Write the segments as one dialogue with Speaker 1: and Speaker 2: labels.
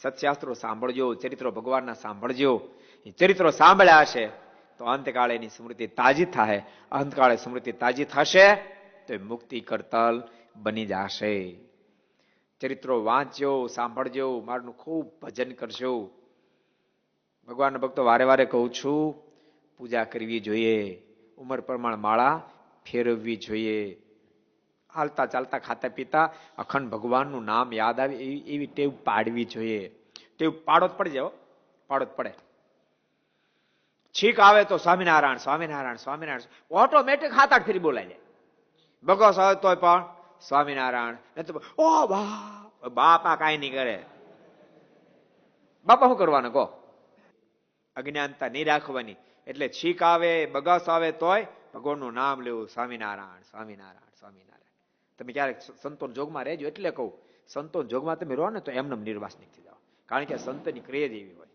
Speaker 1: સત્શાસ્ત્રો સાંભળજો, ચરિત્રો ભગવાનના સાંભળજો. એ ચરિત્રો સાંભળ્યા હશે તો અંતકાળે એની સ્મૃતિ તાજી થાય. અંતકાળે સ્મૃતિ તાજી થશે તો એ મુક્તિ કરતલ બની જશે. ચરિત્રો વાંચજો, સાંભળજો, મારું ખૂબ ભજન કરજો. ભગવાનના ભક્તો વારે વારે કહું છું, પૂજા કરવી જોઈએ, ઉંમર પ્રમાણે માળા ફેરવવી જોઈએ. હાલતા ચાલતા ખાતા પીતા અખંડ ભગવાનનું નામ યાદ આવે એવી ટેવ પાડવી જોઈએ. ટેવ પાડો જ પડી જાઓ, પાડો જ પડે. છીક આવે તો સ્વામિનારાયણ સ્વામિનારાયણ સ્વામિનારાયણ ઓટોમેટિક હાથ આઠ ફેરી બોલાય જાય. બગસ આવે તોય પણ સ્વામિનારાયણ. ઓ બાપા કાંઈ નહીં કરે. બાપા શું કરવાનું કહો? અજ્ઞાનતા નહીં રાખવાની. એટલે છીક આવે, બગસ આવે તોય ભગવાનનું નામ લેવું, સ્વામિનારાયણ સ્વામિનારાયણ સ્વામિનારાયણ. તમે ક્યારેક સંતોન જોગમાં રહેજો. એટલે કહું, સંતોન જોગમાં તમે રહો ને તો એમને નિર્વાસનિક થઈ જાઓ. કારણ કે સંતની ક્રિયા જ એવી હોય.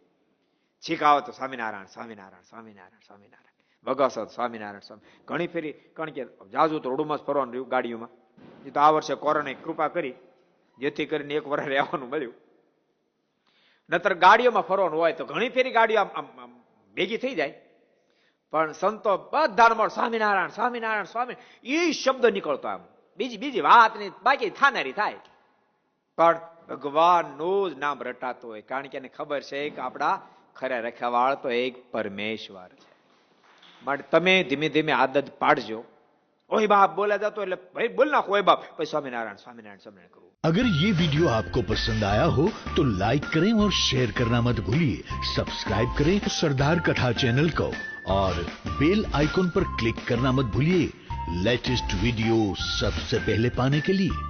Speaker 1: છીક આવે તો સ્વામિનારાયણ સ્વામિનારાયણ સ્વામિનારાયણ સ્વામિનારાયણ, બગસ આવે તો સ્વામિનારાયણ સ્વામી. ઘણી ફેરી કારણ કે જાજુ તો રોડમાં જ ફરવાનું રહ્યું ગાડીઓમાં. એ તો આ વર્ષે કોરોનાએ કૃપા કરી જેથી કરીને એક વર્ષ રહેવાનું મળ્યું. નતર ગાડીઓમાં ફરવાનું હોય તો ઘણી ફેરી ગાડીઓ ભેગી થઈ જાય. પણ સંતો બધા મળે સ્વામિનારાયણ સ્વામિનારાયણ સ્વામી એ શબ્દ નીકળતો આમ. બીજી વાત નહીં, બાકી થાનારી થાય. પણ ભગવાનનું જ નામ રટાતું હોય. કારણ કે એને ખબર છે કે આપણા ખરા રખાવાળ તો એક પરમેશ્વર છે. માટે તમે ધીમે ધીમે આદત પાડજો. ઓય બાપ બોલા જતો એટલે ભાઈ બોલ નાખો, ઓય બાપ પછી સ્વામિનારાયણ સ્વામિનારાયણ સ્વામિનારાયણ કરવું.
Speaker 2: अगर ये वीडियो आपको पसंद आया हो तो लाइक करें और शेयर करना मत भूलिए. सब्सक्राइब करें सरदार कथा चैनल को और बेल आइकॉन पर क्लिक करना मत भूलिए लेटेस्ट वीडियो सबसे पहले पाने के लिए.